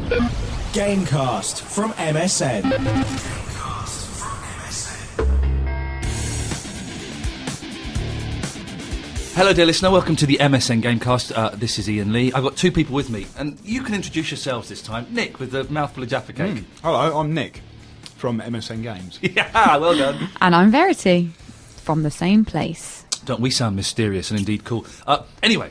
Gamecast from MSN. Hello dear listener, welcome to the MSN Gamecast. This is Ian Lee. I've got two people with me, and you can introduce yourselves this time. Nick, with the mouthful of Jaffa cake. Hello, I'm Nick from MSN Games. Yeah, well done. And I'm Verity, from the same place. Don't we sound mysterious and indeed cool? Anyway,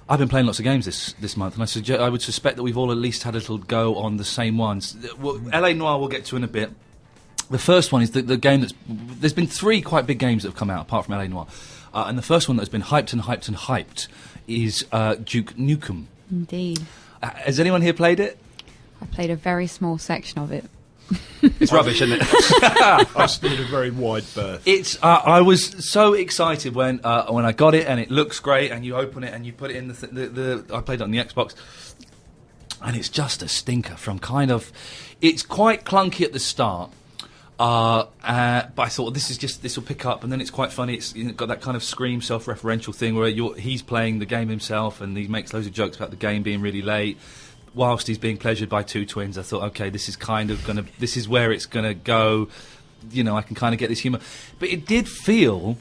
I've been playing lots of games this month, and I would suspect that we've all at least had a little go on the same ones. LA Noire we'll get to in a bit. The first one is the game there's been three quite big games that have come out, apart from LA Noire. And the first one that's been hyped and hyped and hyped is Duke Nukem. Indeed. Has anyone here played it? I played a very small section of it. It's rubbish, isn't it? I stood a very wide berth. I was so excited when I got it, and it looks great, and you open it and you put it in the I played it on the Xbox, and it's just a stinker from kind of... It's quite clunky at the start, but I thought this will pick up, and then it's quite funny. It's got that kind of Scream self-referential thing where he's playing the game himself, and he makes loads of jokes about the game being really late, whilst he's being pleasured by two twins. I thought, okay, this is where it's gonna go. You know, I can kind of get this humour, but it did feel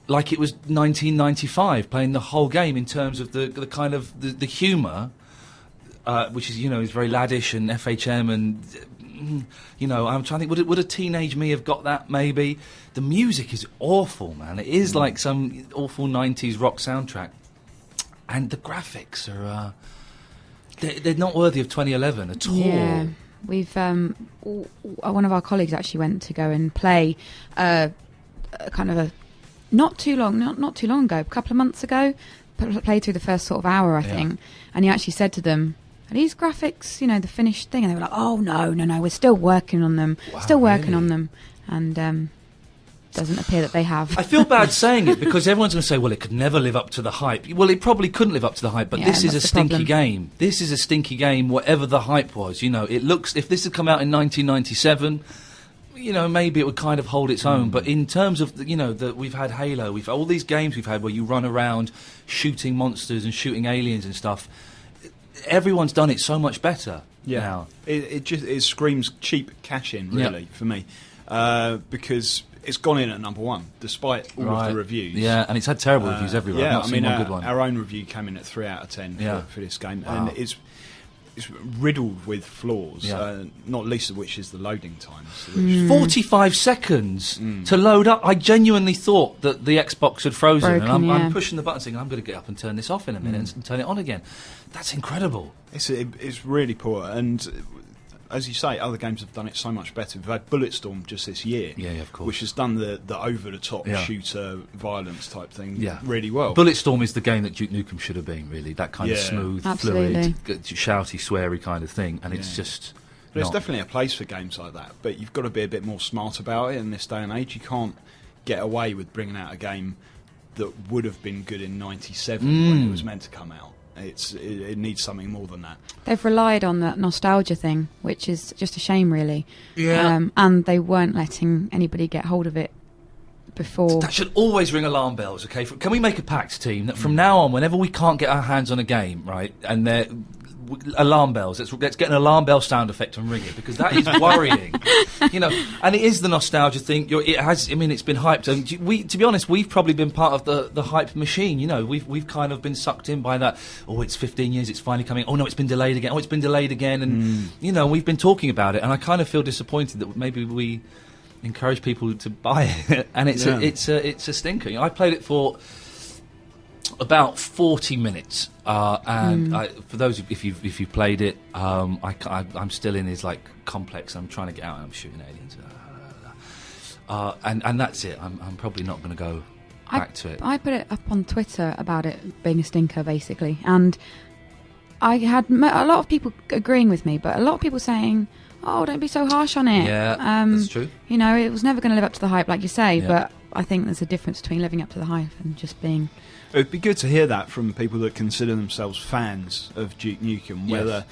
like it was 1995 playing the whole game in terms of the kind of the humour, which is is very laddish and FHM and. I'm trying to think, would a teenage me have got that, maybe? The music is awful, man. It is like some awful 90s rock soundtrack. And the graphics are... They're not worthy of 2011 at all. Yeah. We've... one of our colleagues actually went to go and play not too long ago, a couple of months ago, played through the first sort of hour, I think, and he actually said to them, "Are these graphics, the finished thing?" And they were like, "Oh, no, we're still working on them. On them." And doesn't appear that they have. I feel bad saying it because everyone's going to say, well, it could never live up to the hype. Well, it probably couldn't live up to the hype, but this is a stinky game. This is a stinky game, whatever the hype was. It looks... If this had come out in 1997... maybe it would kind of hold its own. But in terms of, we've had Halo, we've all these games we've had where you run around shooting monsters and shooting aliens and stuff. Everyone's done it so much better now. It screams cheap cash-in, really, for me. Because it's gone in at number one, despite all of the reviews. Yeah, and it's had terrible reviews everywhere. Yeah, I've not seen one good one. Our own review came in at 3 out of 10 for this game. Wow. And it's riddled with flaws, Yeah. not least of which is the loading times. 45 seconds to load up. I genuinely thought that the Xbox had frozen, and I'm pushing the button saying, I'm going to get up and turn this off in a minute and turn it on again. That's incredible. It's really poor, and as you say, other games have done it so much better. We've had Bulletstorm just this year, of course, which has done the over-the-top shooter violence type thing really well. Bulletstorm is the game that Duke Nukem should have been, really. That kind of smooth, fluid, shouty, sweary kind of thing, and it's just... But there's definitely a place for games like that, but you've got to be a bit more smart about it in this day and age. You can't get away with bringing out a game that would have been good in 97 when it was meant to come out. It needs something more than that. They've relied on that nostalgia thing, which is just a shame, really. Yeah. And they weren't letting anybody get hold of it before. That should always ring alarm bells, okay? Can we make a pact, team, that from now on, whenever we can't get our hands on a game, right, and they're... alarm bells. Let's get an alarm bell sound effect and ring it, because that is worrying. And it is the nostalgia thing. It's been hyped, and to be honest, we've probably been part of the hype machine. We've kind of been sucked in by that. Oh, it's 15 years. It's finally coming. Oh no, it's been delayed again. Oh, it's been delayed again. And we've been talking about it, and I kind of feel disappointed that maybe we encourage people to buy it, and it's a stinker. I played it for about 40 minutes, and for those if you've played it, I'm still in his complex. I'm trying to get out and I'm shooting aliens, and that's it. I'm probably not going to go back to it. I put it up on Twitter about it being a stinker, basically, and I had a lot of people agreeing with me, but a lot of people saying, "Oh, don't be so harsh on it." Yeah, that's true. It was never going to live up to the hype, like you say. Yeah. But I think there's a difference between living up to the hype and just being... It'd be good to hear that from people that consider themselves fans of Duke Nukem, whether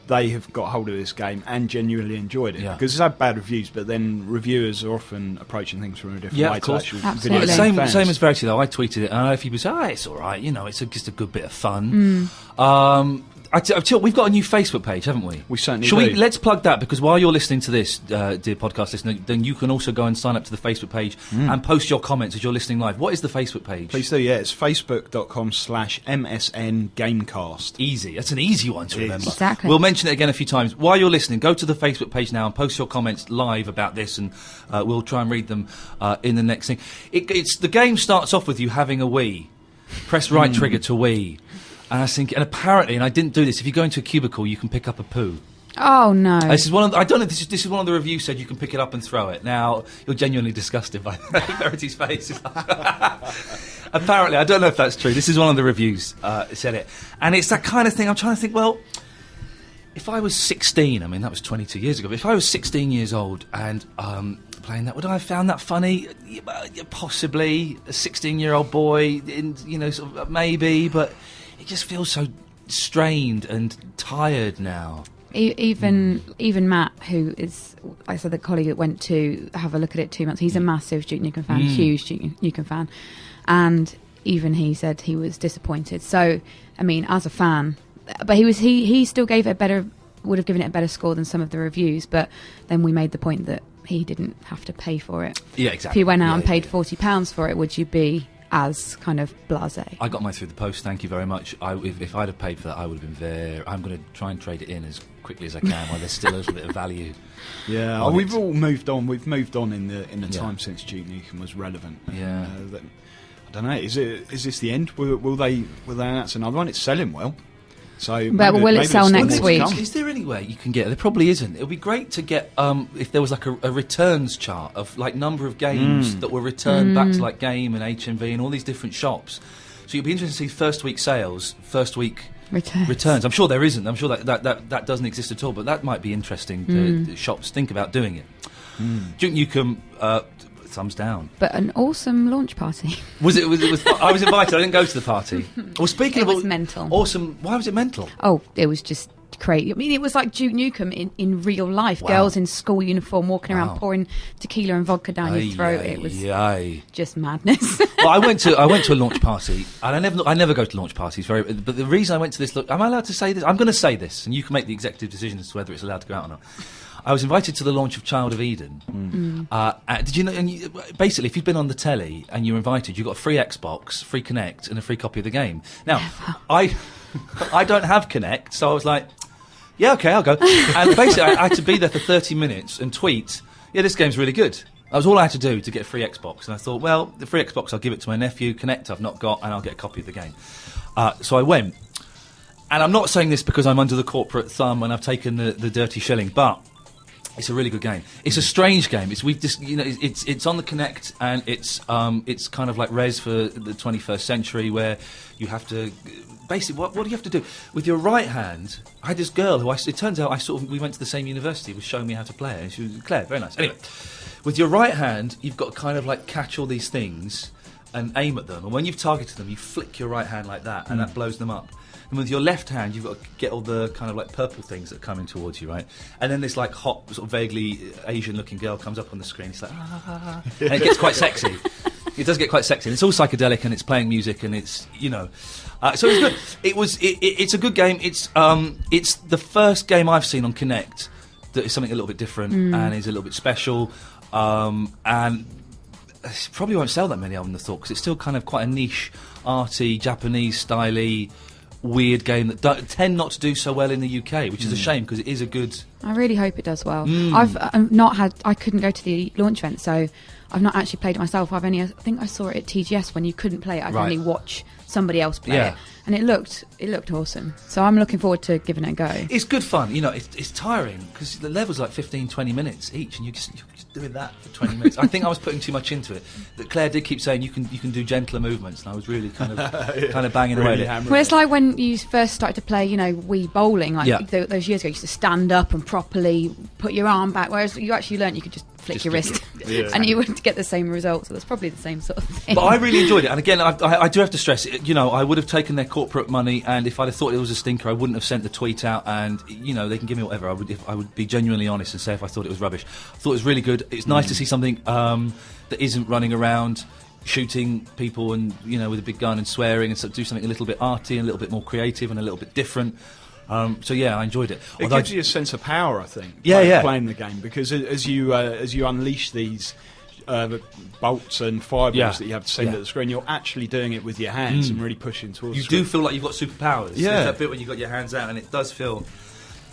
they have got hold of this game and genuinely enjoyed it. Because it's had bad reviews, but then reviewers are often approaching things from a different way to actual video same fans. Same as Verity, though. I tweeted it, and I know people say, it's all right, it's just a good bit of fun. We've got a new Facebook page, haven't we? We certainly Shall do. Let's plug that, because while you're listening to this, dear podcast listener, then you can also go and sign up to the Facebook page and post your comments as you're listening live. What is the Facebook page? Please do, yeah. It's facebook.com/MSN Gamecast. Easy. That's an easy one to remember. Exactly. We'll mention it again a few times. While you're listening, go to the Facebook page now and post your comments live about this, and we'll try and read them in the next thing. The game starts off with you having a wee. Press right trigger to wee. And I was thinking, and apparently, and I didn't do this, if you go into a cubicle, you can pick up a poo. Oh, no. This is one of I don't know. This is one of the reviews said you can pick it up and throw it. Now you're genuinely disgusted by Verity's face. Apparently, I don't know if that's true. This is one of the reviews said it, and it's that kind of thing. I'm trying to think. Well, if I was 16, I mean that was 22 years ago. But if I was 16 years old and playing that, would I have found that funny? Possibly. A 16-year-old boy, sort of, maybe, but it just feels so strained and tired now. Even Matt, who is, like I said, the colleague that went to have a look at it 2 months, he's a massive Duke Nukem fan, huge Duke Nukem fan, and even he said he was disappointed. So, I mean, as a fan, but he still would have given it a better score than some of the reviews, but then we made the point that he didn't have to pay for it. Yeah, exactly. If you went out and paid £40 for it, would you be as kind of blasé? I got mine through the post, thank you very much. If I'd have paid for that, I would have been I'm going to try and trade it in as quickly as I can while there's still a little bit of value. Yeah, we've all moved on. We've moved on in the time since Duke Nukem was relevant. Yeah. I don't know. Is this the end? Will they announce another one? It's selling well. So, but will it sell next week? Is there any way you can get it? There probably isn't. It would be great to get if there was like a returns chart of like number of games that were returned back to like Game and HMV and all these different shops. So you'd be interested to see first week sales, first week returns. I'm sure there isn't. I'm sure that doesn't exist at all. But that might be interesting to shops think about doing it. Duke Nukem. Thumbs down. But an awesome launch party. Was it? I was invited. I didn't go to the party. Well, speaking it of was mental. Awesome. Why was it mental? Oh, it was just crazy. I mean, it was like Duke Nukem in real life. Wow. Girls in school uniform walking around pouring tequila and vodka down your throat. It was just madness. Well, I went to a launch party, and I never go to launch parties. But the reason I went to this, am I allowed to say this? I'm going to say this, and you can make the executive decision as to whether it's allowed to go out or not. I was invited to the launch of Child of Eden. Did you know? And basically, if you've been on the telly and you're invited, you got a free Xbox, free Kinect, and a free copy of the game. Now, I don't have Kinect, so I was like, yeah, okay, I'll go. And basically, I had to be there for 30 minutes and tweet, yeah, this game's really good. That was all I had to do to get a free Xbox. And I thought, well, the free Xbox, I'll give it to my nephew. Kinect, I've not got, and I'll get a copy of the game. So I went. And I'm not saying this because I'm under the corporate thumb and I've taken the dirty shilling, but it's a really good game. It's a strange game. It's on the Kinect, and it's kind of like Res for the 21st century, where you have to basically what do you have to do with your right hand? I had this girl who it turns out we went to the same university, was showing me how to play it, and she was Claire, very nice. Anyway, with your right hand, you've got to kind of like catch all these things and aim at them, and when you've targeted them, you flick your right hand like that, and that blows them up. And with your left hand, you've got to get all the kind of like purple things that are coming towards you, right? And then this like hot, sort of vaguely Asian-looking girl comes up on the screen. It's like, and it gets quite sexy. It does get quite sexy. And it's all psychedelic, and it's playing music, and it's so it's good. It's a good game. It's the first game I've seen on Kinect that is something a little bit different and is a little bit special, and probably won't sell that many, I wouldn't have thought, because it's still kind of quite a niche, arty, Japanese styley, weird game that tend not to do so well in the UK, which is a shame, because it is a good. I really hope it does well. I couldn't go to the launch event, so I've not actually played it myself. I think I saw it at TGS when you couldn't play it. I could only watch somebody else play it, and it looked awesome. So I'm looking forward to giving it a go. It's good fun. It's tiring because the level's like 15-20 minutes each, and you're just doing that for 20 minutes. I think I was putting too much into it. That Claire did keep saying you can do gentler movements, and I was really kind of banging really away. Well, it's like when you first started to play, Wii bowling, those years ago. You used to stand up and properly put your arm back, whereas you actually learned you could just flick your wrist, and you wouldn't get the same result. So that's probably the same sort of thing. But I really enjoyed it, and again, I do have to stress, I would have taken their corporate money, and if I'd have thought it was a stinker, I wouldn't have sent the tweet out, and they can give me whatever. I would be genuinely honest and say if I thought it was rubbish. I thought it was really good. It's nice to see something that isn't running around shooting people and with a big gun and swearing, and do something a little bit arty and a little bit more creative and a little bit different. So yeah, I enjoyed it. It gives you a sense of power, I think. Yeah. Playing the game, because as you unleash these bolts and fireballs that you have to send at the screen, you're actually doing it with your hands and really pushing towards. You do feel like you've got superpowers. Yeah, there's that bit when you've got your hands out, and it does feel.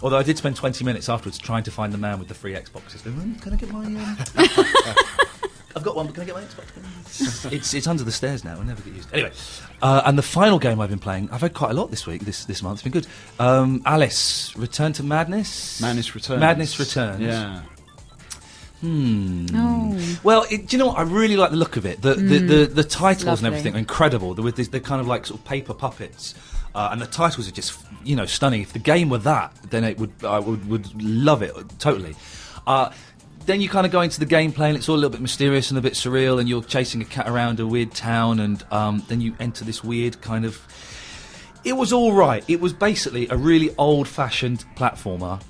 Although I did spend 20 minutes afterwards trying to find the man with the free Xboxes. Can I get my? I've got one, but can I get my Xbox? it's under the stairs now. It'll never get used. Anyway, and the final game I've been playing, I've had quite a lot this week, this month. It's been good. Alice, Return to Madness. Madness Returns. Madness Returns. Yeah. Well, do you know what? I really like the look of it. The titles Lovely. and everything are incredible. With the kind of like sort of paper puppets, and the titles are just stunning. If the game were that, then I would love it totally. Then you kind of go into the gameplay, and it's all a little bit mysterious and a bit surreal, and you're chasing a cat around a weird town, and then you enter this weird kind of. It was all right. It was basically a really old-fashioned platformer,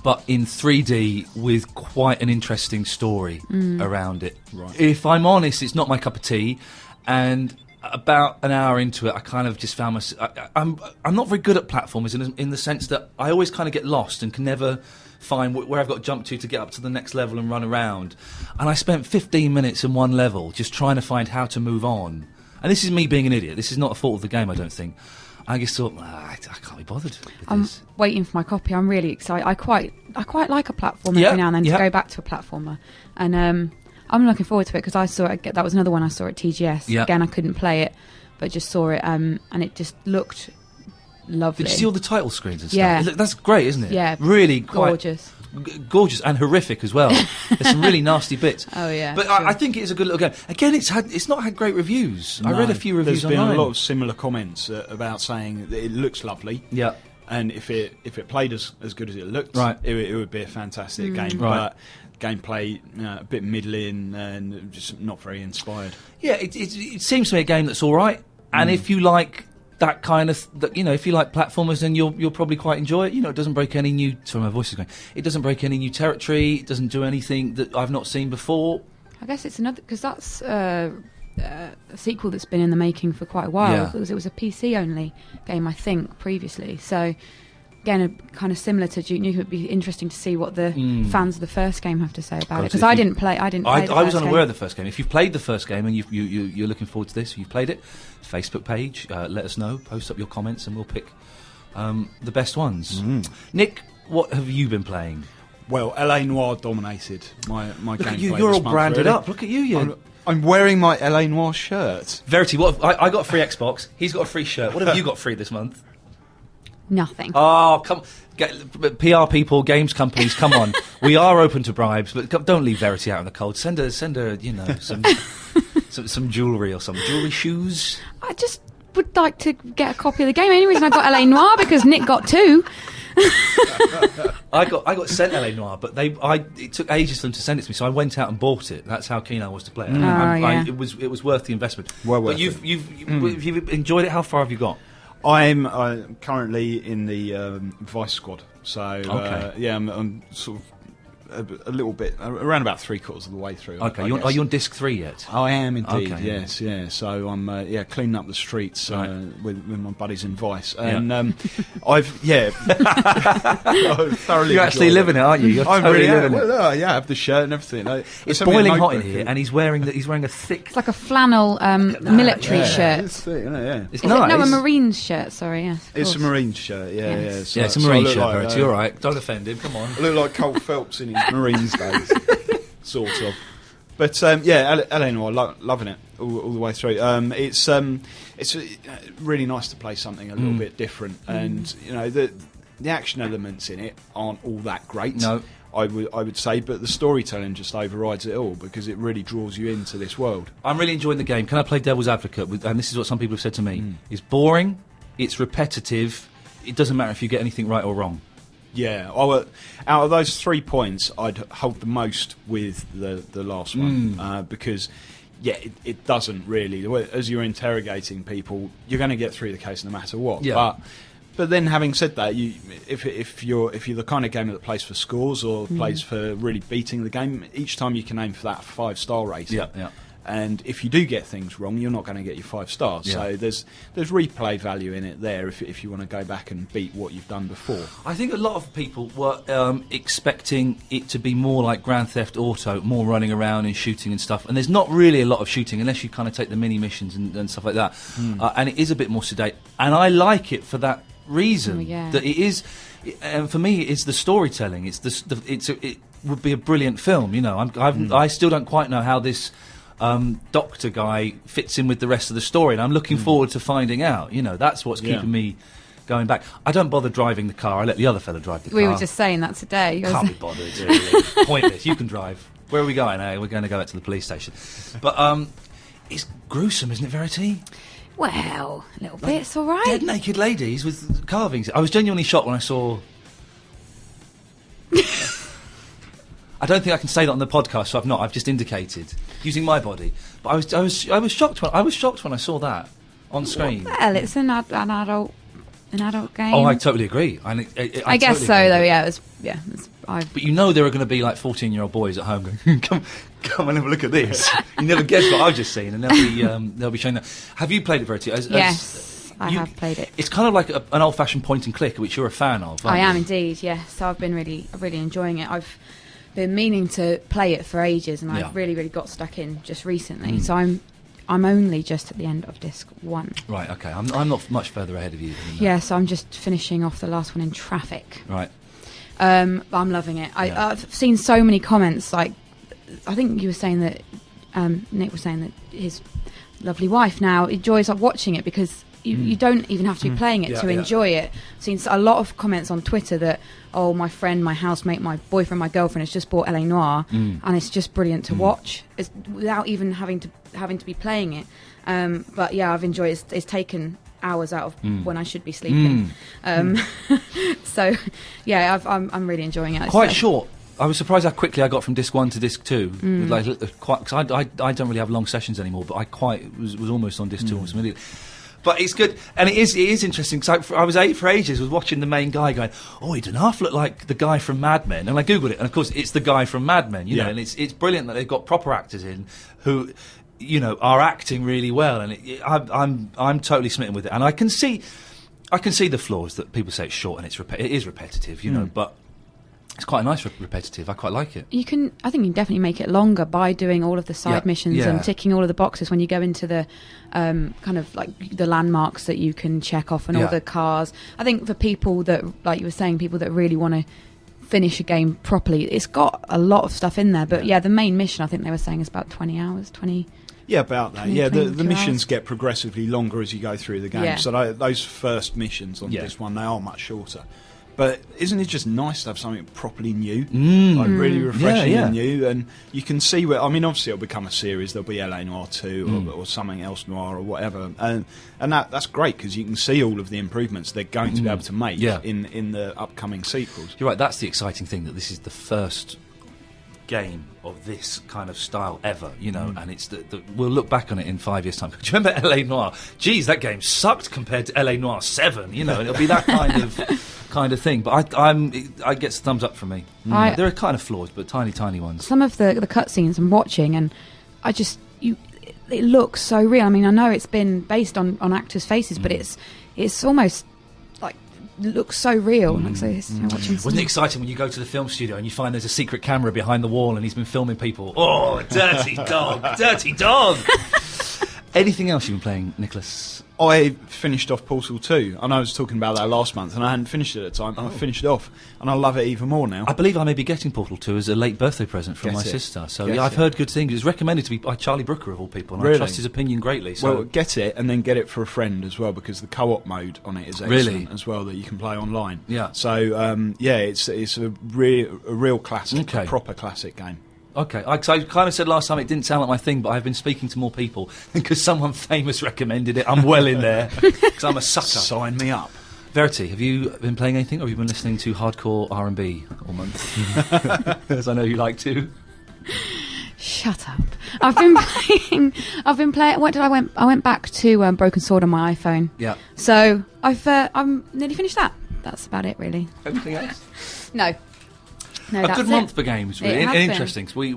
but in 3D with quite an interesting story around it. Right. If I'm honest, it's not my cup of tea, and about an hour into it, I kind of just found myself. I'm not very good at platformers in the sense that I always kind of get lost and can never find where I've got to jump to get up to the next level and run around. And I spent 15 minutes in one level just trying to find how to move on. And this is me being an idiot. This is not a fault of the game, I don't think. I just thought, I can't be bothered with I'm this. waiting for my copy. I'm really excited. I quite like a platformer every now and then to go back to a platformer. And I'm looking forward to it because I saw it. That was another one I saw at TGS. Yeah. Again, I couldn't play it, but just saw it, and it just looked lovely. Did you see all the title screens and stuff? Yeah. That's great, isn't it? Yeah. Really quite gorgeous. Gorgeous and horrific as well. There's some really nasty bits. Oh yeah. But sure. I think it is a good little game. Again, it's not had great reviews. I read a few reviews There's been online. a lot of similar comments about saying that it looks lovely. Yeah. And if it played as good as it looked, Right. it would be a fantastic game. Right. But gameplay, a bit middling and just not very inspired. Yeah, it seems to me a game that's all right. And if you like that kind of, if you like platformers, then you'll probably quite enjoy it. It doesn't break any new. Sorry, my voice is going. It doesn't break any new territory. It doesn't do anything that I've not seen before. I guess it's another because that's a sequel that's been in the making for quite a while. Yeah. It was a PC only game, I think, previously. So again, kind of similar to Duke Nukem. It'd be interesting to see what the fans of the first game have to say about it because I didn't play. I was unaware of the first game. If you've played the first game and you're looking forward to this, you've played it. Facebook page, let us know. Post up your comments, and we'll pick the best ones. Nick, what have you been playing? Well, LA Noire dominated my Look at gameplay. you, you're all this month, branded really. up. Look at you. I'm wearing my LA Noire shirt. Verity, I got a free Xbox. He's got a free shirt. What have you got free this month? Nothing. Oh, come PR people, games companies, come on. We are open to bribes, but don't leave Verity out in the cold. Send her, some jewellery or some jewellery, shoes. I just would like to get a copy of the game. Any reason I got LA Noire because Nick got two. I got sent LA Noire, but it took ages for them to send it to me, so I went out and bought it. That's how keen I was to play it. Yeah. It was worth the investment. Well worth but you've enjoyed it. How far have you got? I'm currently in the Vice Squad, so Okay. I'm sort of a little bit around about 3/4 of the way through. Okay, I are guess. you on disc 3 yet? I am indeed. Okay. Yes, yeah. So I'm cleaning up the streets Right. with my buddies in Vice, and I've thoroughly. You're actually enjoyed living it, aren't you? You're I'm totally really living it. Well, I have the shirt and everything. It's boiling hot in here, and he's wearing a thick. It's like a flannel military shirt. It's thick, isn't it? Yeah. It's Is nice. it? No, a Marine's shirt. Sorry, yes. of It's a course. Marine shirt. Yeah, Yes. yeah. Yeah, it's a marine I look shirt, like, Verity. All right, don't offend him. Come on. I look like Colt Phelps in his Marines days, sort of. But LA Noire, loving it all the way through. It's really nice to play something a little bit different, and the action elements in it aren't all that great. No. I would say, but the storytelling just overrides it all because it really draws you into this world. I'm really enjoying the game. Can I play devil's advocate? And this is what some people have said to me. It's boring. It's repetitive. It doesn't matter if you get anything right or wrong. Yeah, out of those 3 points, I'd hold the most with the last one because, it doesn't really. As you're interrogating people, you're going to get through the case no matter what. Yeah. But then, having said that, if you're the kind of gamer that plays for scores or plays for really beating the game, each time you can aim for that 5-star rating. Yeah. and if you do get things wrong, you're not going to get your 5 stars. Yeah. So there's replay value in it there if you want to go back and beat what you've done before. I think a lot of people were expecting it to be more like Grand Theft Auto, more running around and shooting and stuff. And there's not really a lot of shooting unless you kind of take the mini missions and stuff like that. And it is a bit more sedate. And I like it for that reason. That it is, and for me, it's the storytelling. It's it would be a brilliant film. You know, I still don't quite know how this doctor guy fits in with the rest of the story, and I'm looking forward to finding out. You know, that's what's keeping me going back. I don't bother driving the car. I let the other fella drive the car. We were just saying that today. Can't be bothered. Really. Pointless. You can drive. Where are we going? We're going to go out to the police station. But it's gruesome, isn't it, Verity? Well, a little bit. It's all right. Dead naked ladies with carvings. I was genuinely shocked when I saw. I don't think I can say that on the podcast, so I've not. I've just indicated using my body. But I was shocked when I saw that on screen. Well, it's an adult game. Oh, I totally agree. I guess totally so, agree. though. Yeah, But you know there are going to be like 14-year-old boys at home going, come and have a look at this. You never guess what I've just seen, and they'll be showing that. Have you played it, Verity? Yes, I have played it. It's kind of like an old-fashioned point and click, which you're a fan of. I am indeed. Yes, so I've been really enjoying it. I've been meaning to play it for ages, and I've really got stuck in just recently. So I'm only just at the end of disc 1. Right. Okay. I'm not much further ahead of you. Yeah. So I'm just finishing off the last one in Traffic. Right. But I'm loving it. I've seen so many comments. Like, I think you were saying that Nick was saying that his lovely wife now enjoys watching it because you don't even have to be playing it to enjoy it. I've seen a lot of comments on Twitter that, oh, my friend, my housemate, my boyfriend, my girlfriend has just bought LA Noire, and it's just brilliant to watch, without even having to be playing it. But yeah, I've enjoyed it. It's taken hours out of when I should be sleeping. So yeah, I'm really enjoying it. Quite short. I was surprised how quickly I got from disc 1 to disc 2. With cause I don't really have long sessions anymore, but I was almost on disc 2 almost immediately. But it's good, and it is interesting, because I was for ages was watching the main guy going, oh, he doesn't half look like the guy from Mad Men, and I googled it, and of course it's the guy from Mad Men, you know, and it's brilliant that they've got proper actors in who, you know, are acting really well, and I'm totally smitten with it, and I can see the flaws that people say it's short and it is repetitive, you know, but it's quite a nice repetitive. I quite like it. I think you can definitely make it longer by doing all of the side missions and ticking all of the boxes when you go into the kind of like the landmarks that you can check off and all the cars. I think for people that, like you were saying, people that really want to finish a game properly, it's got a lot of stuff in there. But the main mission, I think they were saying, is about 20 hours, 20... Yeah, about that. Yeah, the missions get progressively longer as you go through the game. Yeah. So those first missions on this one, they are much shorter. But isn't it just nice to have something properly new? Like really refreshing and new. And you can see where, I mean, obviously it'll become a series. There'll be LA Noire 2 or something else noir or whatever. And that's great because you can see all of the improvements they're going to be able to make in the upcoming sequels. You're right, that's the exciting thing, that this is the first game of this kind of style ever, you know, and it's we'll look back on it in 5 years' time. Do you remember LA Noire? Geez, that game sucked compared to LA Noire 7, you know, it'll be that kind of thing. But I get thumbs up from me. There are kind of flaws, but tiny ones. Some of the cutscenes I'm watching, and it looks so real. I mean, I know it's been based on actors' faces, but it's almost like looks so real. Like, so wasn't it exciting when you go to the film studio and you find there's a secret camera behind the wall and he's been filming people? Oh, dirty dog, dirty dog. Anything else you've been playing, Nicholas? I finished off Portal 2. I know I was talking about that last month and I hadn't finished it at the time. I finished it off and I love it even more now. I believe I may be getting Portal 2 as a late birthday present from my sister. So I've heard good things. It was recommended to me by Charlie Brooker of all people, and I trust his opinion greatly. So. Well, get it and then get it for a friend as well, because the co-op mode on it is excellent as well, that you can play online. Yeah. So it's a real classic, a proper classic game. Okay, I kind of said last time it didn't sound like my thing, but I've been speaking to more people because someone famous recommended it. I'm well in there because I'm a sucker. Sign me up. Verity, have you been playing anything, or have you been listening to hardcore R&B all month? As I know you like to. Shut up. I've been playing. What did I went? I went back to Broken Sword on my iPhone. Yeah. So I'm nearly finished that. That's about it, really. Anything else? No. No, a that's good it. month for games, really, It has and been. interesting. So we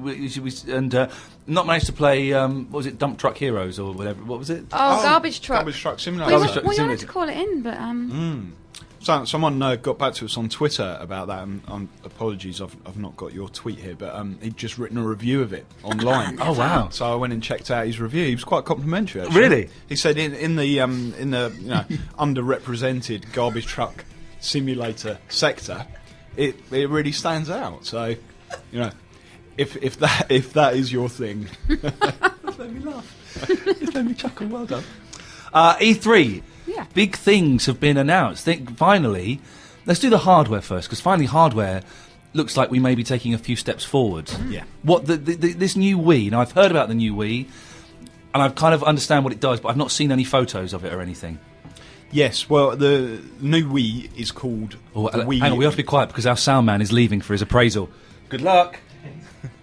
not managed to play. What was it, Dump Truck Heroes or whatever? What was it? Oh, Garbage Truck. Garbage Truck Simulator. We, Garbage Truck we wanted Simulator. to call it in, but So, someone got back to us on Twitter about that. Apologies, I've not got your tweet here, but he'd just written a review of it online. Oh, wow. So I went and checked out his review. He was quite complimentary, actually. Really? He said in the underrepresented garbage truck simulator sector, it really stands out. So, if that is your thing, It made me laugh. It made me chuckle. Well done. E3. Yeah. Big things have been announced. Finally, let's do the hardware first, because finally hardware looks like we may be taking a few steps forward. Yeah. What this new Wii? Now I've heard about the new Wii, and I've kind of understand what it does, but I've not seen any photos of it or anything. yes. Well, the new Wii is called Oh, the Wii. hang on, we have to be quiet because our sound man is leaving for his appraisal. Good luck.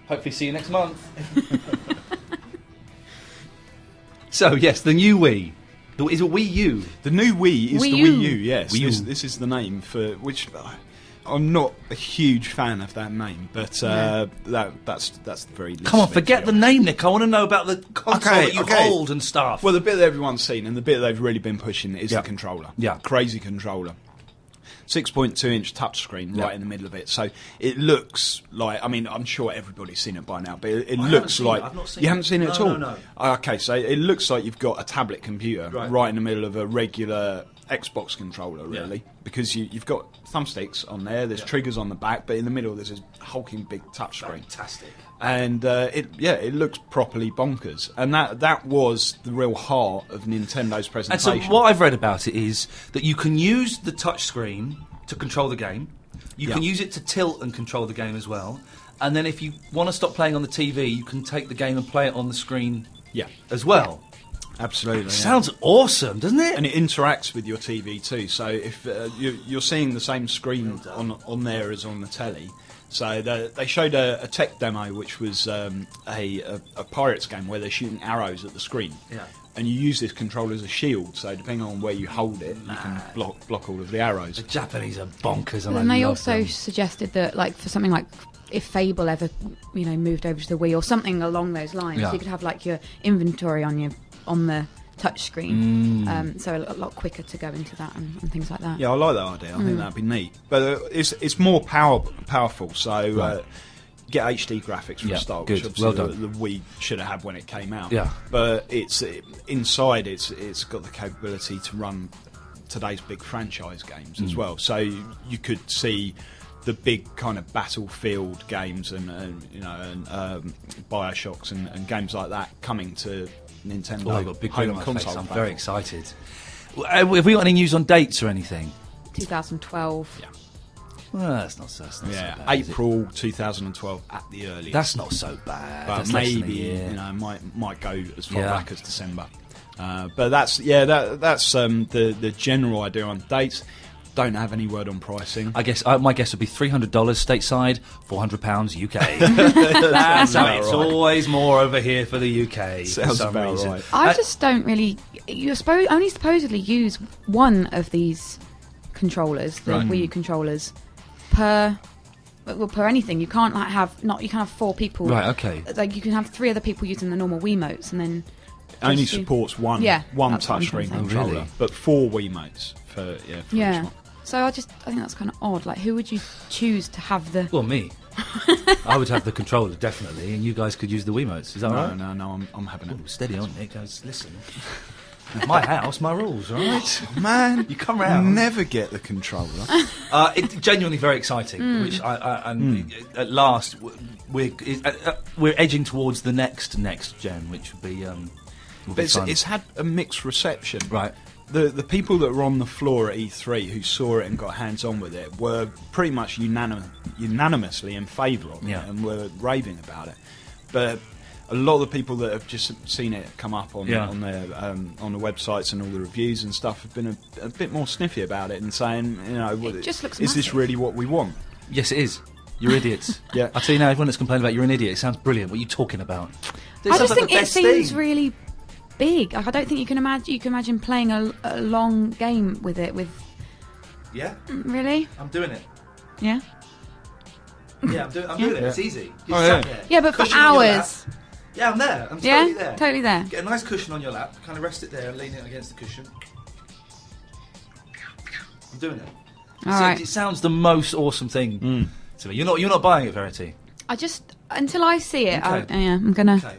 Hopefully see you next month. So yes, the new Wii. Is it Wii U? The new Wii is Wii the U. Wii U, yes. Wii U. This is the name for which I'm not a huge fan of that name, but that's the very least. Come on, of it, forget to the be name, Nick. I want to know about the console Okay, that you okay. hold and stuff. Well, the bit that everyone's seen and the bit they've really been pushing is Yeah. the controller. Yeah. Crazy controller. 6.2-inch touchscreen Yeah. right in the middle of it. So it looks like, I mean, I'm sure everybody's seen it by now, but it haven't looks seen like... it. I've not seen you it. haven't seen it No, at all? no. Okay, so it looks like you've got a tablet computer Right. right in the middle of a regular Xbox controller, really, because you've got thumbsticks on there, there's triggers on the back, but in the middle there's this hulking big touchscreen. Fantastic. And it looks properly bonkers, and that was the real heart of Nintendo's And presentation. so what I've read about it is that you can use the touchscreen to control the game. You can Yeah. use it to tilt and control the game as well. And then if you want to stop playing on the TV, you can take the game and play it on the screen Yeah, as well. absolutely. yeah. Sounds awesome, doesn't it? And it interacts with your TV too. So if you're seeing the same screen on there as on the telly. So they showed a tech demo, which was a Pirates game where they're shooting arrows at the screen. Yeah. And you use this controller as a shield, so depending on where you hold it, you can block all of the arrows. The Japanese are bonkers, and and I they love also them. suggested that, like, for something like if Fable ever, moved over to the Wii or something along those lines, Yeah. you could have like your inventory on the touchscreen, so a lot quicker to go into that and things like that. Yeah, I like that idea. I think that'd be neat. But it's more powerful, so Right. get HD graphics from Yeah, the start, good. which obviously Well done. the Wii should have had when it came out. Yeah. But inside it's got the capability to run today's big franchise games as well. So you could see the big kind of Battlefield games and Bioshocks and games like that coming to Nintendo Oh, I've got a big grin home on my face. console. I'm platform. very excited. Have we got any news on dates or anything? 2012. Yeah. Well, that's not so Yeah, bad, is it? April 2012 at the earliest. That's not so bad. but That's less than a maybe year. might go as far Yeah. back as December. But that's the general idea on dates. Don't have any word on pricing. I guess my guess would be $300 stateside, £400 UK. That's how about it's right. always more over here for the UK. for Sounds some about reason. right. I just don't really. You're only supposedly use one of these controllers, the Right. Wii U controllers, per anything. You can't you can have 4 people. Right, okay. Like you can have 3 other people using the normal Wiimotes, and then Only just do- supports one Yeah, one that's what I'm touchscreen trying to say. controller, Oh, really? but 4 Wiimotes for each Yeah. one. So I think that's kind of odd. Like, who would you choose to have the? Well, me. I would have the controller, definitely, and you guys could use the Wiimotes. Is that all right? No, I'm having it. Oh, steady on, Nick. Listen. My house, my rules, all right? Man, You come round. never get the controller. It's genuinely very exciting. Which at last we're edging towards the next gen, which would be. But fun. it's had a mixed reception. Right. The people that were on the floor at E3 who saw it and got hands on with it were pretty much unanimously in favour of it Yeah. and were raving about it. But a lot of the people that have just seen it come up on Yeah. on their on the websites and all the reviews and stuff have been a bit more sniffy about it and saying, It just looks is this massive. really what we want? Yes, it is. You're idiots. Yeah. I'll tell you now, everyone that's complaining about you're an idiot, it sounds brilliant. What are you talking about? This I sounds just like think the it best seems thing. really big. Like, I don't think you can imagine playing a long game with it. Yeah, Really? I'm doing it. Yeah. Yeah, I'm doing it. It's easy. Oh, Sat there, Yeah, but for cushion on your hours. lap. Yeah, I'm there. I'm Yeah, totally there. totally there. Get a nice cushion on your lap. Kind of rest it there and lean it against the cushion. I'm doing it. All right. It sounds the most awesome thing to me. You're not buying it, Verity. Until I see it, Okay. I'm gonna Okay.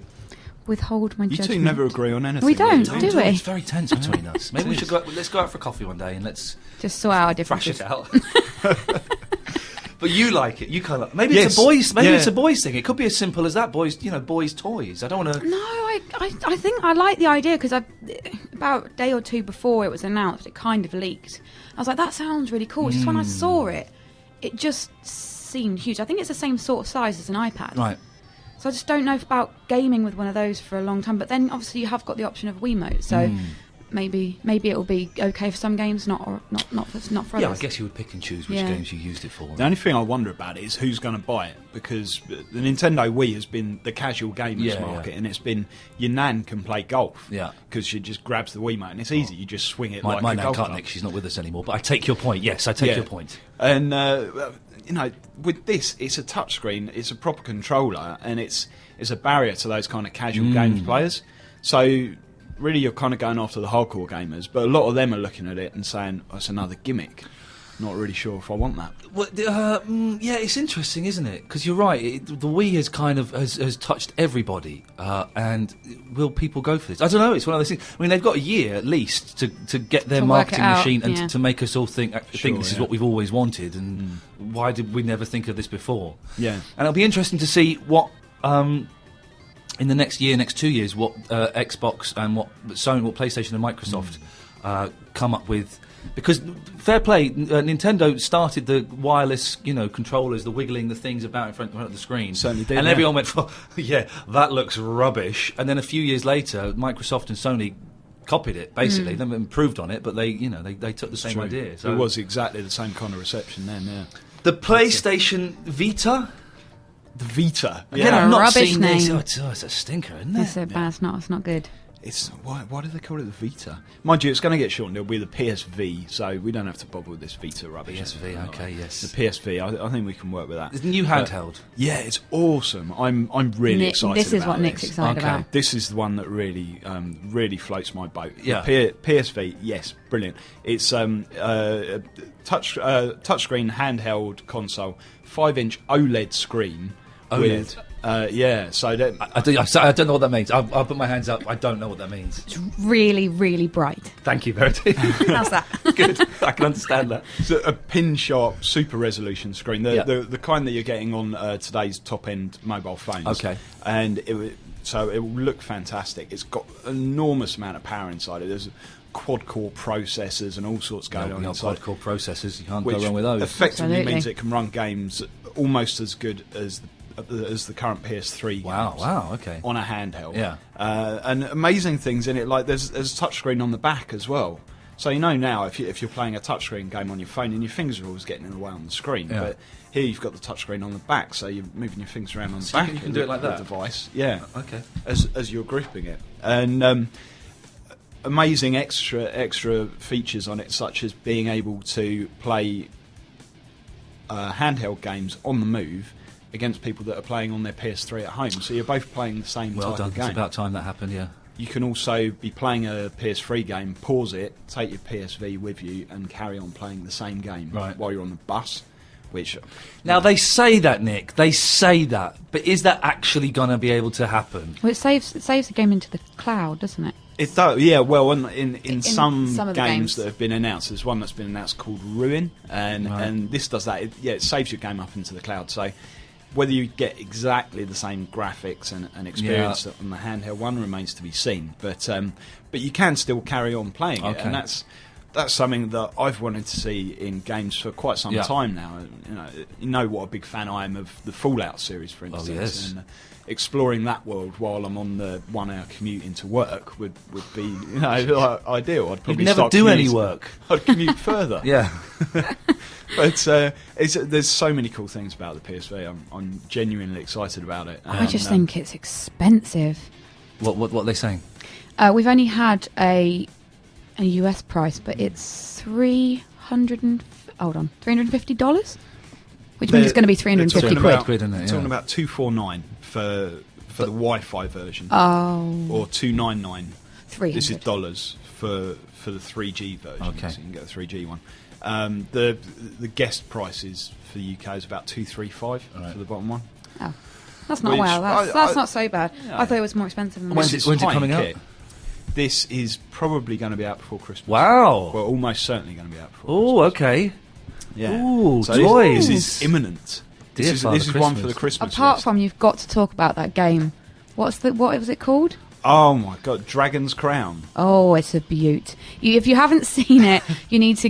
withhold my You judgment. two never agree on anything. We don't, really. do we? It's very tense between us. Maybe we should let's go out for coffee one day and let's Just sort out our thrash differences. it out. But you like it. You kind of maybe Yes. it's a boys. Maybe Yeah. it's a boys thing. It could be as simple as that. Boys toys. I don't want to. No, I think I like the idea because about a day or two before it was announced, it kind of leaked. I was like, that sounds really cool. Just when I saw it, it just seemed huge. I think it's the same sort of size as an iPad. Right. So I just don't know about gaming with one of those for a long time. But then obviously you have got the option of Wiimote, so maybe it will be okay for some games, not for others. Yeah, I guess you would pick and choose which Yeah. games you used it for. The only thing I wonder about is who's going to buy it, because the Nintendo Wii has been the casual gamers Yeah, market, yeah. and it's been your nan can play golf. Yeah. Because she just grabs the Wiimote and it's easy. You just swing it My like a nan golf can't, club. Nick. She's not with us anymore. But I take your point. Yes, I take Yeah. your point. And with this, it's a touchscreen, it's a proper controller, and it's a barrier to those kind of casual games players. So really, you're kind of going after the hardcore gamers, but a lot of them are looking at it and saying, oh, it's another gimmick. Not really sure if I want that. Well, yeah, it's interesting, isn't it? Because you're right. The Wii has kind of has touched everybody, and will people go for this? I don't know. It's one of those things. I mean, they've got a year at least to get their To work marketing it out, machine and yeah. to make us all think this is yeah. what we've always wanted, and why did we never think of this before? Yeah. And it'll be interesting to see what. In the next 2 years, what Xbox and what Sony, what PlayStation and Microsoft come up with, because fair play, Nintendo started the wireless, controllers, the wiggling, the things about in front of the screen. Certainly did, and yeah. everyone went, yeah, that looks rubbish. And then a few years later, Microsoft and Sony copied it basically. They improved on it, but they took the same True. idea. So It was exactly the same kind of reception then, yeah. the PlayStation Vita. The Vita. Again, Yeah. I've not Rubbish seen this. name. It's a stinker, isn't it? It's so bad. It's not good. It's why do they call it the Vita? Mind you, it's going to get shortened. It'll be the PSV, so we don't have to bother with this Vita rubbish. PSV, okay, yes. The PSV, I think we can work with that. It's a new handheld. Yeah, it's awesome. I'm really excited. This is about what Nick's this. excited Okay. about. This is the one that really, really floats my boat. Yeah. The PSV, yes, brilliant. It's touchscreen handheld console, 5-inch OLED screen. OLED. With, so that I don't know what that means. I'll put my hands up. I don't know what that means. It's really, really bright. Thank you, Verity. How's that? Good. I can understand that. it's a pin sharp super resolution screen, Yeah. the kind that you're getting on today's top end mobile phones. Okay. And it will look fantastic. It's got enormous amount of power inside it. There's quad core processors and all sorts going on inside. Quad-core processors. You can't Which go wrong with those. effectively Absolutely. means it can run games almost as good as the current PS3 Wow. games Wow. Okay. on a handheld. Yeah. And amazing things in it, like there's a touchscreen on the back as well. So now if you're playing a touchscreen game on your phone and your fingers are always getting in the way on the screen, Yeah. but here you've got the touchscreen on the back, so you're moving your fingers around on the So you back. can of do the- it like the that? device, yeah. Okay. As you're gripping it, and amazing extra features on it, such as being able to play handheld games on the move against people that are playing on their PS3 at home. So you're both playing the same Well type done. of game. It's about time that happened. Yeah. You can also be playing a PS3 game, pause it, take your PSV with you, and carry on playing the same game Right. while you're on the bus. Which Now they say that, Nick. They say that, but is that actually going to be able to happen? Well, it saves the game into the cloud, doesn't it? it does, yeah. Well, in some some of the games games. that have been announced, there's one that's been announced called Ruin, and Right. and this does that. It saves your game up into the cloud. So whether you get exactly the same graphics and experience Yeah. on the handheld one remains to be seen. But you can still carry on playing it, Okay. and that's something that I've wanted to see in games for quite some Yeah. time now. You know what a big fan I am of the Fallout series, for instance. yes. And, exploring that world while I'm on the 1 hour commute into work would be like, ideal. I'd You'd probably never start do any commuting- work. I'd commute further. Yeah. But there's so many cool things about the PSV. I'm genuinely excited about it. I just think it's expensive. What are they saying? We've only had a US price, but it's $350. which means it's going to be 350 talking quid. about- Quid, isn't it? Talking Yeah. about 249 for the Wi-Fi version, Oh, or 299. 300. This is dollars for the 3G version. Okay. So you can get the 3G one. The guest prices for the UK is about 235 Right. for the bottom one. Oh, that's not Which well. That's I- not so bad. Yeah. I thought it was more expensive than When's that. it high-end coming out? kit. This is probably going to be out before Christmas. Wow. Well, almost certainly going to be out before Oh, okay. Christmas. Yeah. Ooh, so joy. This is imminent. Dear This Father is one for Christmas. the Christmas Apart list. from, you've got to talk about that game. What was it called? Oh my God, Dragon's Crown. Oh, it's a beaut. If you haven't seen it, you need to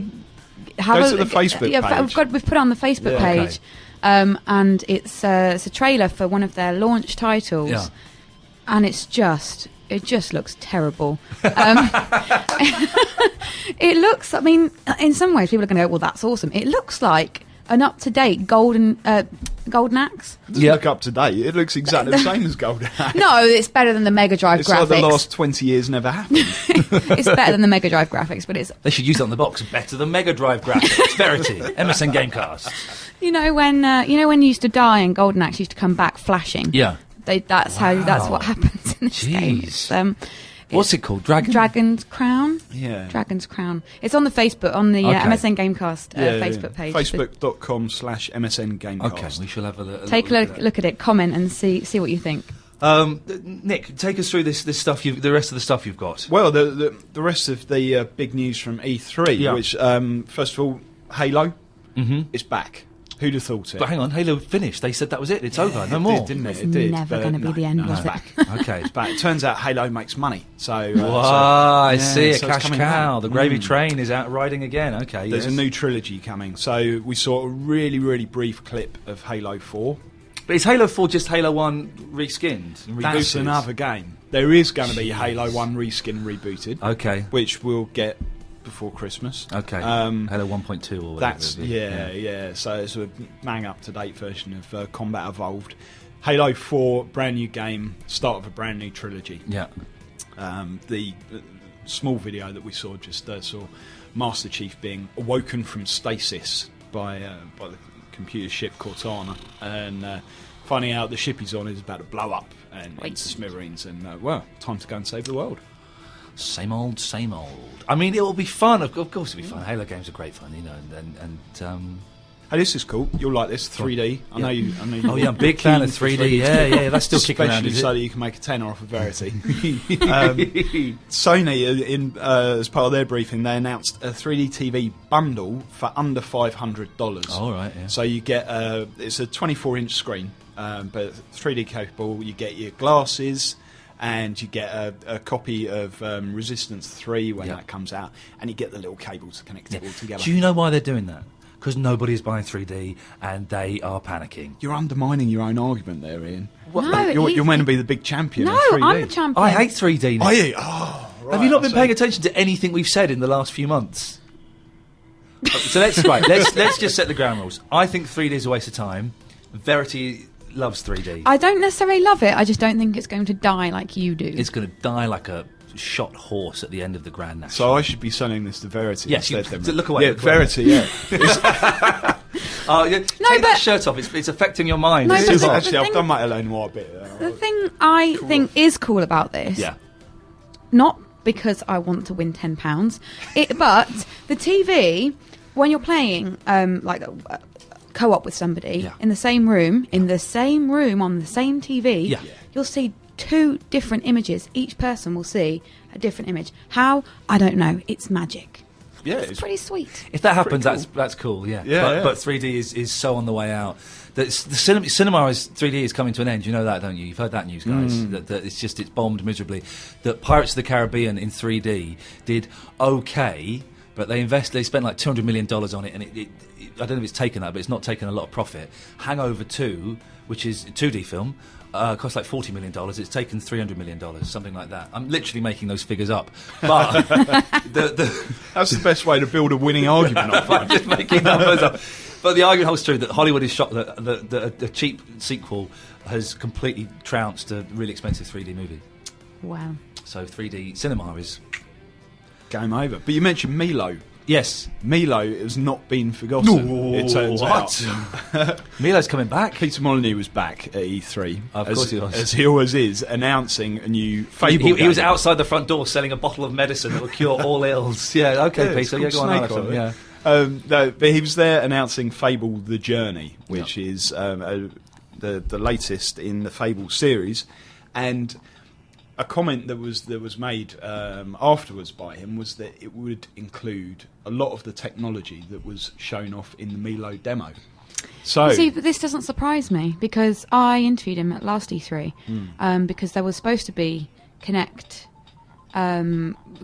have Go to the Facebook page. We've put it on the Facebook Yeah. page, and it's a trailer for one of their launch titles, Yeah. and it just looks terrible. It looks. I mean, in some ways, people are going to go, "Well, that's awesome." It looks like an up-to-date golden axe. It doesn't look up to date. It looks exactly the same as Golden Axe. No, it's better than the Mega Drive It's graphics. like the last 20 years never happened. It's better than the Mega Drive graphics, but it's They should use it on the box. Better than Mega Drive graphics. Verity. MSN Gamecast. when you used to die and Golden Axe used to come back flashing. Yeah. That's what happens in this game. Jeez. What's it called? Dragon's Crown. Yeah. Dragon's Crown. It's on the Facebook, on the Okay. MSN Gamecast Facebook page. Facebook.com/MSN Gamecast. Okay, we shall have a Take a look at it, comment, and see what you think. Nick, take us through this stuff. The rest of the stuff you've got. Well, the rest of the big news from E3, Yeah. which, first of all, Halo is back. Who'd have thought it? But hang on, Halo finished. They said that was it. It's over. No It more. did, didn't it? It's It did. never but gonna be no, the end, no, was it's it? back. Okay. It's back. It turns out Halo makes money. So, I see. A so it's cash coming cow. out. The gravy Mm. train is out riding again. Okay. There's yes. a new trilogy coming. So we saw a really, really brief clip of Halo 4. But is Halo 4 just Halo 1 reskinned and That's rebooted? another game. There is going to be Halo 1 reskin rebooted, Okay. which we'll get before Christmas. Okay. Halo 1.2 or whatever. That's it is. yeah. So it's a bang up to date version of Combat Evolved. Halo 4, brand new game, start of a brand new trilogy. Yeah. The small video that we saw just saw Master Chief being awoken from stasis by the computer ship Cortana, and finding out the ship he's on is about to blow up and into smithereens. And time to go and save the world. Same old, same old. I mean, it will be fun. Of course, it'll be fun. Halo games are great fun, you know. And Hey, this is cool. You'll like this 3D. I know you. oh yeah, I'm a big fan of 3D. Yeah, that's still kicking around. Especially Is so it? that you can make a tenner off of Verity. Sony, as part of their briefing, they announced a 3D TV bundle for under $500. All right. Yeah. So you get it's a 24-inch screen, but 3D capable. You get your glasses, and you get a copy of Resistance 3 when that comes out, and you get the little cable to connect it all together. Do you know why they're doing that? Because nobody's buying 3D and they are panicking. You're undermining your own argument there, Ian. No, You're meant to be the big champion No, of 3D. I'm the champion. I hate 3D. Nick. Are you? Oh, right. Have you not been I paying see. attention to anything we've said in the last few months? So let's just set the ground rules. I think 3D is a waste of time. Verity loves 3D. I don't necessarily love it. I just don't think it's going to die like you do. It's going to die like a shot horse at the end of the Grand National. So I should be selling this to Verity Yes, instead. you- then. look away, Yeah, look away. Verity. Yeah. Take that shirt off. It's affecting your mind. No, It's but too the- hot. Actually, I've thing- done my Elaine White bit. The thing I think is cool about this, Yeah. not because I want to win £10, but the TV, when you're playing co-op with somebody Yeah. in the same room, on the same TV, Yeah. you'll see two different images. Each person will see a different image. How? I don't know. It's magic. Yeah, It's pretty sweet. If that happens, pretty that's cool. Yeah. Yeah, But, yeah. but 3D is so on the way out. The cinema is 3D is coming to an end. You know that, don't you? You've heard that news, guys. That it's bombed miserably. That Pirates of the Caribbean in 3D did okay, but they spent like $200 million on it, and it I don't know if it's taken that, but it's not taken a lot of profit. Hangover 2, which is a 2D film, cost like $40 million. It's taken $300 million, something like that. I'm literally making those figures up, but That's the best way to build a winning argument. I I'm find. just making numbers up. But the argument holds true that Hollywood is shocked that a cheap sequel has completely trounced a really expensive 3D movie. Wow. So 3D cinema is... Game over. But you mentioned Milo Yes. Milo has not been forgotten, it turns out. Milo's coming back. Peter Molyneux was back at E3, Of course he was. as he always is, announcing a new Fable He was game. outside the front door selling a bottle of medicine that will cure all ills. Yeah, okay, Yeah, it's Peter. Yeah, go called on. Snake Alison, Oil. yeah. No, but he was there announcing Fable: The Journey, which is the latest in the Fable series, and a comment that was made afterwards by him was that it would include a lot of the technology that was shown off in the Milo demo. So, See, but this doesn't surprise me because I interviewed him at last E3 because there was supposed to be Kinect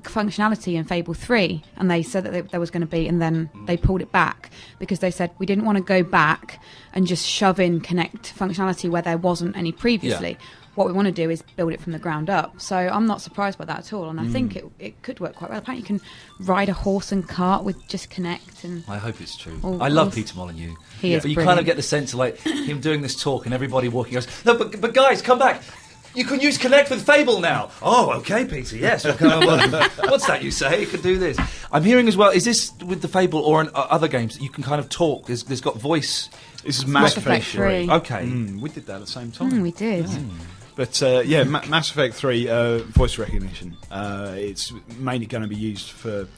functionality in Fable 3, and they said that there was going to be, and then they pulled it back because they said we didn't want to go back and just shove in Kinect functionality where there wasn't any previously. What we want to do is build it from the ground up. So I'm not surprised by that at all, and I think it could work quite well. Apparently you can ride a horse and cart with just Kinect. And I hope it's true. All- I love all- Peter Molyneux. He is But you brilliant. kind of get the sense of like him doing this talk and everybody walking goes, no, but guys, come back. You can use Connect with Fable now. Oh, okay, Peter, yes. What's that you say? You can do this. I'm hearing as well, is this with the Fable or in other games that you can kind of talk? There's got voice. this is Mass Mass Effect Effect 3. 3. Okay. We did that at the same time. we did. But Mass Effect 3 voice recognition. It's mainly going to be used for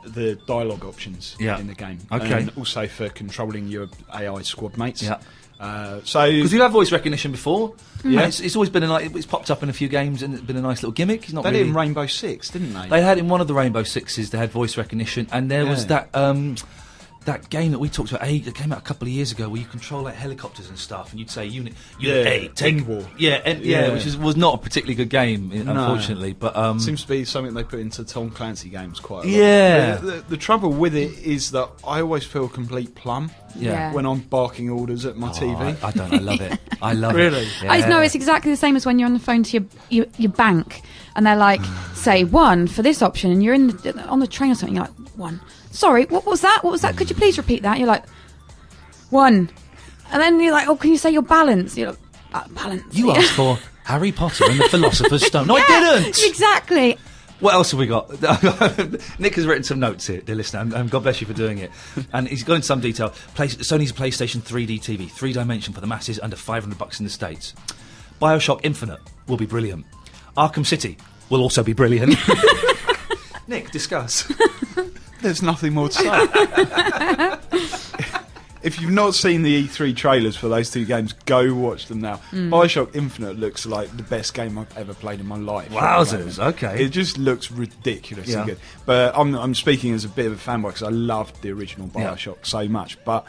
the dialogue options in the game. Okay. And also for controlling your AI squad mates. Yeah. So Because we've had voice recognition before. Yeah. It's always been it's popped up in a few games and it's been a nice little gimmick. It's not they really... did in Rainbow Six, didn't they? They had in one of the Rainbow Sixes, they had voice recognition, and there was that game that we talked about. That came out a couple of years ago, where you control like helicopters and stuff, and you'd say unit A, take End War. which was not a particularly good game, unfortunately. But Seems to be something they put into Tom Clancy games quite a lot. Yeah. The trouble with it is that I always feel a complete plum Yeah. when I'm barking orders at my TV. I don't. I love it. I love Really? it. I know it's exactly the same as when you're on the phone to your bank, and they're like, say 1 for this option, and you're on the train or something. You're like 1. Sorry, what was that? What was that? Could you please repeat that? You're like 1, and then you're like, oh, can you say your balance? You're like, balance. You asked for Harry Potter and the Philosopher's Stone. No, I didn't. Exactly. What else have we got? Nick has written some notes here, dear listener, and God bless you for doing it. And he's gone into some detail. Sony's PlayStation 3D TV, 3-dimension for the masses, under $500 in the States. BioShock Infinite will be brilliant. Arkham City will also be brilliant. Nick, discuss. There's nothing more to say. If you've not seen the E3 trailers for those two games, go watch them now. BioShock Infinite looks like the best game I've ever played in my life. Wowzers, okay. It just looks ridiculously Yeah. good. But I'm speaking as a bit of a fanboy because I loved the original BioShock so much. But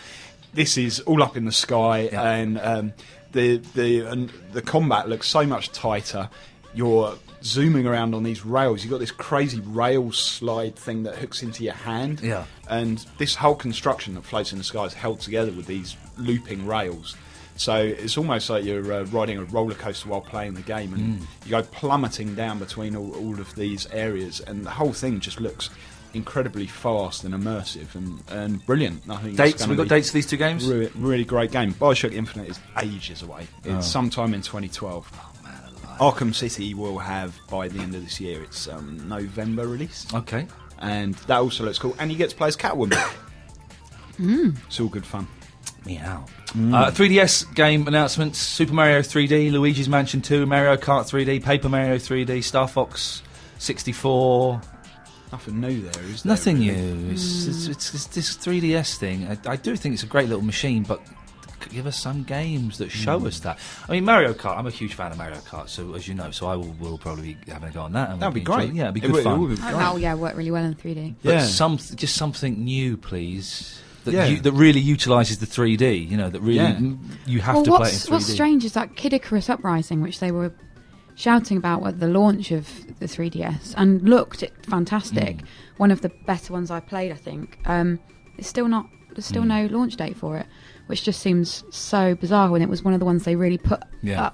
this is all up in the sky, and the combat looks so much tighter. You're zooming around on these rails. You've got this crazy rail slide thing that hooks into your hand. Yeah. And this whole construction that floats in the sky is held together with these looping rails. So it's almost like you're riding a roller coaster while playing the game, and you go plummeting down between all of these areas, and the whole thing just looks incredibly fast and immersive and brilliant. I think Dates? We've got dates for these two games? Really great game. BioShock Infinite is ages away. It's sometime in 2012. Arkham City will have, by the end of this year, it's November release. Okay. And that also looks cool. And you get to play as Catwoman. It's all good fun. Meow. 3DS game announcements: Super Mario 3D, Luigi's Mansion 2, Mario Kart 3D, Paper Mario 3D, Star Fox 64. Nothing new there, is there? Nothing really? new. It's this 3DS thing. I do think it's a great little machine, but give us some games that show us that. I mean, Mario Kart, I'm a huge fan of Mario Kart, so as you know, so I will probably be having a go on that. And That'd be great. Yeah, it'd be It good would- fun. it would be great. Oh, yeah, worked really well in 3D. But Yeah. just something new, please. That, Yeah. that really utilises the 3D. You know, that really you have to play it in 3D. What's strange is that Kid Icarus Uprising, which they were shouting about at the launch of the 3DS, and looked fantastic. One of the better ones I played, I think. It's still not. There's still no launch date for it, which just seems so bizarre when it was one of the ones they really put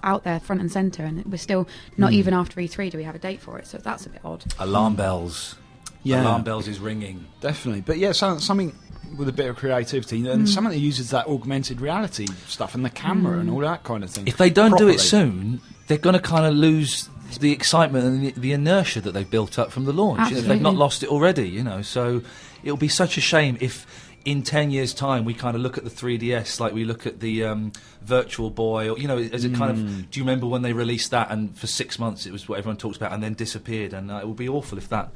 out there front and centre, and we're still not even after E3 do we have a date for it, so that's a bit odd. Alarm bells. Yeah. Alarm bells is ringing. Definitely. But yeah, something with a bit of creativity, and something that uses that augmented reality stuff and the camera and all that kind of thing. If they don't do properly. it soon, they're going to kind of lose the excitement and the inertia that they've built up from the launch. Absolutely. They've not lost it already, so it'll be such a shame if in 10 years' time we kind of look at the 3DS like we look at the Virtual Boy, or as it kind of. Do you remember when they released that and for 6 months it was what everyone talks about and then disappeared, and it would be awful if that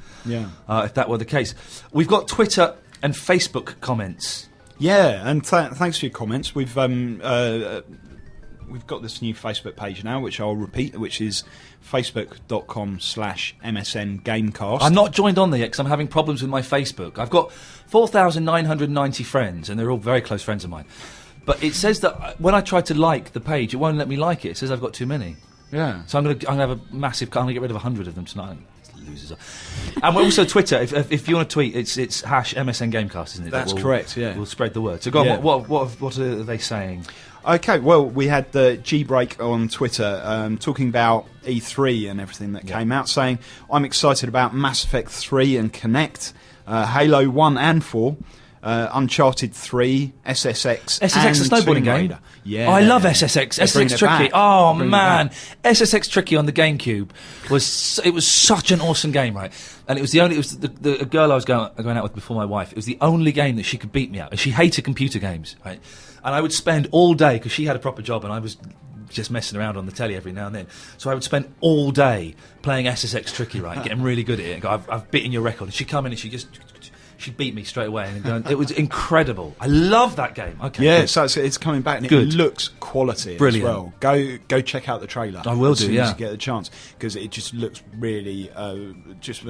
were the case. We've got Twitter and Facebook comments. Yeah, and thanks for your comments. We've got this new Facebook page now, which I'll repeat, which is facebook.com/MSN Gamecast. I'm not joined on there yet because I'm having problems with my Facebook. I've got 4,990 friends, and they're all very close friends of mine. But it says that when I try to like the page, it won't let me like it. It says I've got too many. Yeah. So I'm going to have a massive. I'm going to get rid of 100 of them tonight. Losers. And we're also Twitter. If you want to tweet, it's #MSN Gamecast, isn't it? That's correct. Yeah. We'll spread the word. So go on. What are they saying? Okay, well, we had the G-Break on Twitter talking about E3 and everything that came out, saying, I'm excited about Mass Effect 3 and Kinect, Halo 1 and 4, Uncharted 3, SSX, SSX, and the snowboarding Tomb game. Raider. Yeah. I love SSX. SSX Tricky. Back. Oh, Bring it man. back. SSX Tricky on the GameCube was such an awesome game, right? And it was the girl I was going out with before my wife. It was the only game that she could beat me at. And she hated computer games, right? And I would spend all day, because she had a proper job and I was just messing around on the telly every now and then. So I would spend all day playing SSX Tricky, right? Getting really good at it. And go, I've beaten your record. And she'd come in and she'd beat me straight away. And it was incredible. I love that game. Okay. Yeah, good. so it's coming back and Good. it looks quality Brilliant. as well. Go check out the trailer. I will as do, soon yeah. as you get the chance, because it just looks really just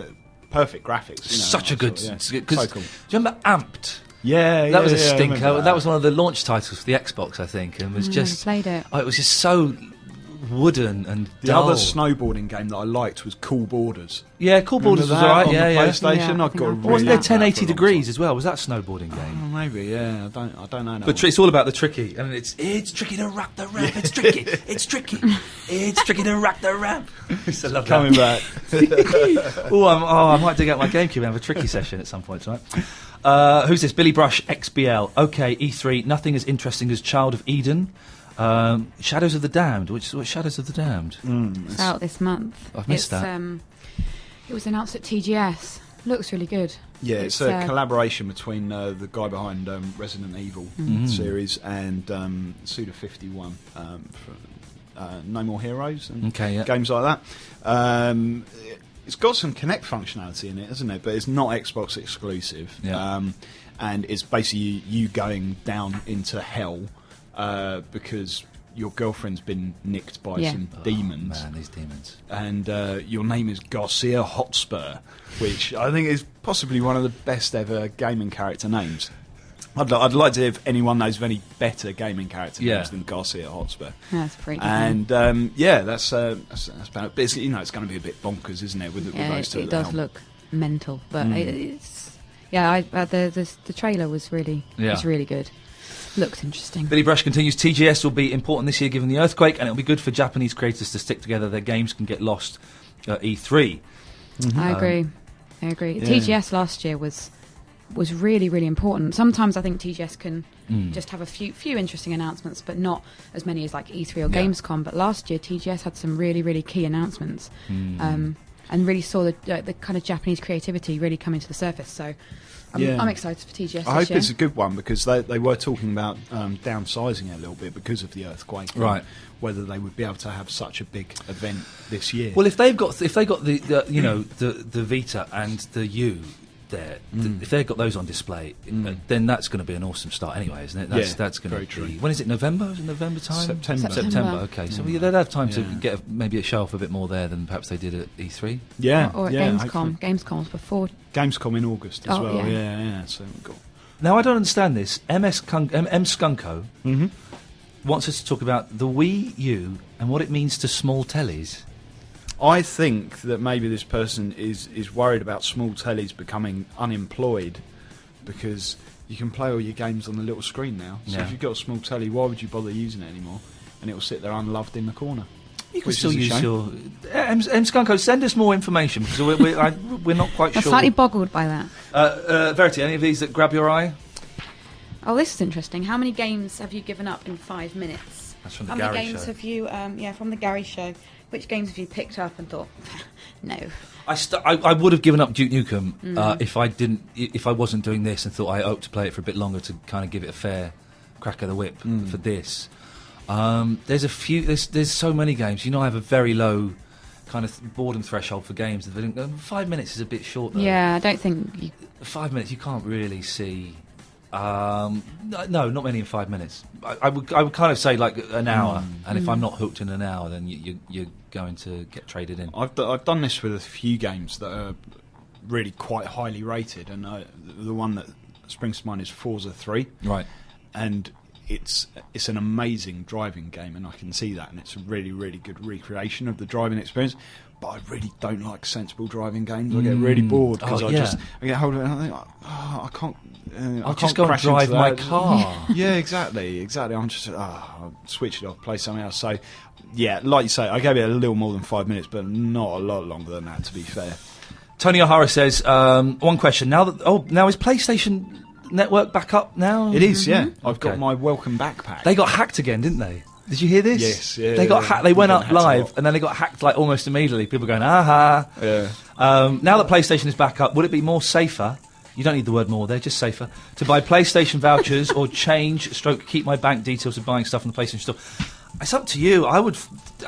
perfect graphics. Such a good. So So cool. do you remember Amped? Yeah, That was a I remember stinker. That was one of the launch titles for the Xbox, I think, and was just played it. Oh, it was just so wooden and The dull. other snowboarding game that I liked was Cool Borders. Yeah, Cool Borders was Remember that alright. on Yeah, the yeah. PlayStation. Yeah, I I've think got a I- really Wasn't there like that for a 1080 long degrees time. as well? Was that snowboarding game? Oh, maybe, yeah. I don't know. But it's all about the tricky, and it's tricky to rock the ramp. It's tricky. It's tricky. It's tricky to rock the ramp. I used to love that. coming back. I might dig out my GameCube and have a tricky session at some point tonight. Who's this? Billy Brush XBL. Okay, E3. Nothing as interesting as Child of Eden. Shadows of the Damned. What Shadows of the Damned? It's out this month. I've missed that. It was announced at TGS. Looks really good. Yeah, it's a collaboration between the guy behind Resident Evil series and Suda 51 for No More Heroes and games like that. It's got some Kinect functionality in it, hasn't it? But it's not Xbox exclusive. Yeah. And it's basically you going down into hell because your girlfriend's been nicked by some demons. Man, these demons. And your name is Garcia Hotspur, which I think is possibly one of the best ever gaming character names. I'd like to hear if anyone knows of any better gaming character names than Garcia Hotspur. That's pretty good. And that's about it. But it's, it's going to be a bit bonkers, isn't it? With those two. It does look mental, but it's the trailer was really good. Looks interesting. Billy Brush continues, TGS will be important this year given the earthquake, and it'll be good for Japanese creators to stick together. Their games can get lost at E3. I agree. Yeah. TGS last year was really, really important. Sometimes I think TGS can just have a few interesting announcements, but not as many as like E3 or Gamescom. But last year TGS had some really, really key announcements, and really saw the kind of Japanese creativity really coming to the surface. So I'm excited for TGS. I hope it's a good one, because they were talking about downsizing it a little bit because of the earthquake. Right. Whether they would be able to have such a big event this year. Well, if they got the Vita and the U there, if they've got those on display, then that's going to be an awesome start anyway, isn't it? That's going to be true. When is it? November? Is it November time? September. Okay, so they'd have time to get maybe a show off a bit more there than perhaps they did at E3. Yeah, or at Gamescom. Gamescom was before. Gamescom in August as well. Yeah. Yeah. So we've got. Now I don't understand this. M Skunko wants us to talk about the Wii U and what it means to small tellies. I think that maybe this person is worried about small tellies becoming unemployed, because you can play all your games on the little screen now. So if you've got a small telly, why would you bother using it anymore? And it will sit there unloved in the corner. You can still use your M Skunko. Send us more information, because we're not quite I'm sure. slightly boggled by that. Verity, any of these that grab your eye? Oh, this is interesting. How many games have you given up in 5 minutes? That's from the How many Gary games show. have you? From the Gary show. Which games have you picked up and thought, no? I would have given up Duke Nukem if I wasn't doing this and thought I hoped to play it for a bit longer to kind of give it a fair crack of the whip for this. There's so many games. I have a very low kind of boredom threshold for games. 5 minutes is a bit short, though. Yeah, I don't think 5 minutes you can't really see. No, not many in 5 minutes. I would kind of say like an hour, and if I'm not hooked in an hour, then you're going to get traded in. I've done this with a few games that are really quite highly rated, and the one that springs to mind is Forza 3. Right. And it's an amazing driving game, and I can see that, and it's a really, really good recreation of the driving experience. But I really don't like sensible driving games. I get really bored because I get hold of it and I think, I can't. I'll just go and drive my car. Yeah, exactly. I'm just I'll switch it off, play something else. So, yeah, like you say, I gave it a little more than 5 minutes, but not a lot longer than that, to be fair. Tony O'Hara says, one question. Now is PlayStation Network back up now? It is, yeah. I've got my welcome backpack. They got hacked again, didn't they? Did you hear this? Yes, yeah. They got hacked. They went up live, and then they got hacked like almost immediately. People going, aha. Yeah. Now that PlayStation is back up, would it be more safer? You don't need the word more there, just safer. To buy PlayStation vouchers or keep my bank details of buying stuff on the PlayStation Store. It's up to you. I would.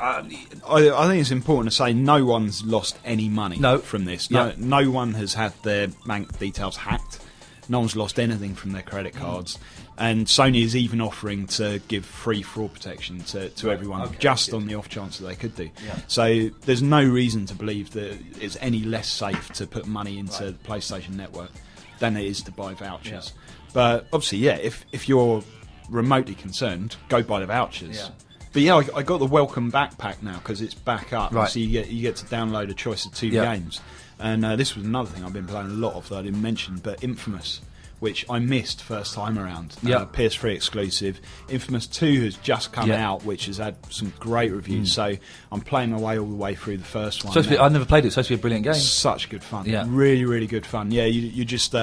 I think it's important to say no one's lost any money from this. No one has had their bank details hacked. No one's lost anything from their credit cards. And Sony is even offering to give free fraud protection to everyone, just on the off chance that they could do. Yeah. So there's no reason to believe that it's any less safe to put money into the PlayStation Network than it is to buy vouchers. Yeah. But obviously, if you're remotely concerned, go buy the vouchers. Yeah. But yeah, I got the welcome backpack now because it's back up. Right. So you get to download a choice of 2 games. And this was another thing I've been playing a lot of that I didn't mention, but Infamous, which I missed first time around. PS3 exclusive. Infamous 2 has just come out, which has had some great reviews. So I'm playing my way all the way through the first one. I've never played it. It's supposed to be a brilliant game. Such good fun. Yeah. Really, really good fun. Yeah, you just...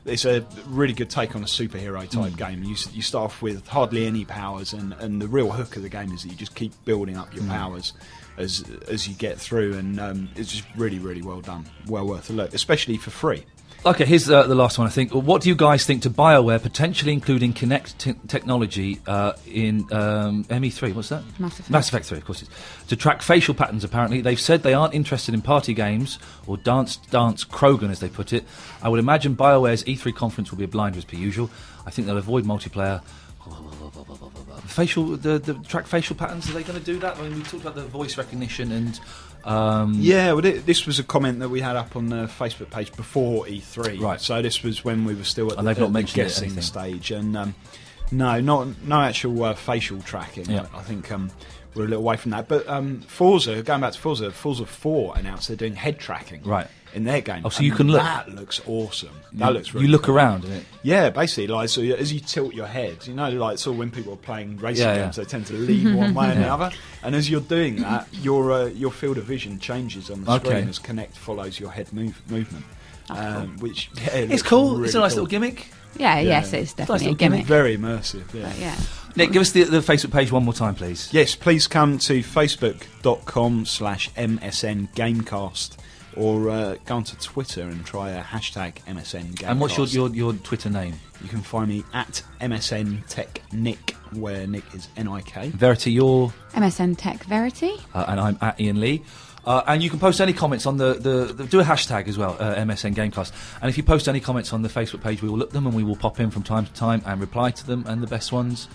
it's a really good take on a superhero type game. You start off with hardly any powers, and the real hook of the game is that you just keep building up your powers as you get through, and it's just really, really well done. Well worth a look, especially for free. Okay, here's the last one, I think. What do you guys think to BioWare potentially including Kinect technology in ME3? What's that? Mass Effect 3, of course. To track facial patterns, apparently. They've said they aren't interested in party games or dance Krogan, as they put it. I would imagine BioWare's E3 conference will be a blinder as per usual. I think they'll avoid multiplayer. The track facial patterns, are they going to do that? I mean, we talked about the voice recognition and... this was a comment that we had up on the Facebook page before E3. Right. So this was when we were still at the guessing stage. And no actual facial tracking. Yeah. I think we're a little away from that. But Forza, going back to Forza 4 announced they're doing head tracking. Right. In their game. Oh, so you can look. That looks awesome. That looks really You look cool. around, isn't it? Yeah, basically, like, so as you tilt your head, like, so when people are playing racing games, they tend to lean one way and the other. And as you're doing that, your field of vision changes on the screen as Kinect follows your head movement. Which it's cool. Really it's a nice little gimmick. Yes, it's definitely a gimmick. Very immersive. Yeah. Nick, give us the Facebook page one more time, please. Yes, please come to facebook.com/MSN Gamecast. Or go onto Twitter and try a hashtag MSN Gamecast. And what's your Twitter name? You can find me at MSN Tech Nick, where Nick is N-I-K. Verity, you're? MSN Tech Verity. And I'm at Iain Lee. And you can post any comments on the do a hashtag as well, MSN Gamecast. And if you post any comments on the Facebook page, we will look them and we will pop in from time to time and reply to them. And the best ones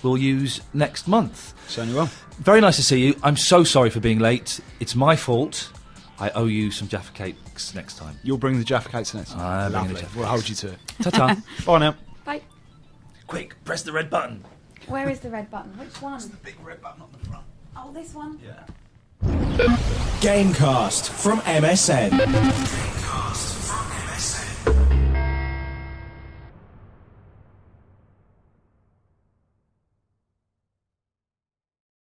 we'll use next month. Certainly will. Very nice to see you. I'm so sorry for being late. It's my fault. I owe you some Jaffa cakes next time. You'll bring the Jaffa cakes next time. Lovely. We'll hold you to it. Ta-ta. Bye now. Bye. Quick, press the red button. Where is the red button? Which one? It's the big red button on the front. Oh, this one? Yeah. Gamecast from MSN.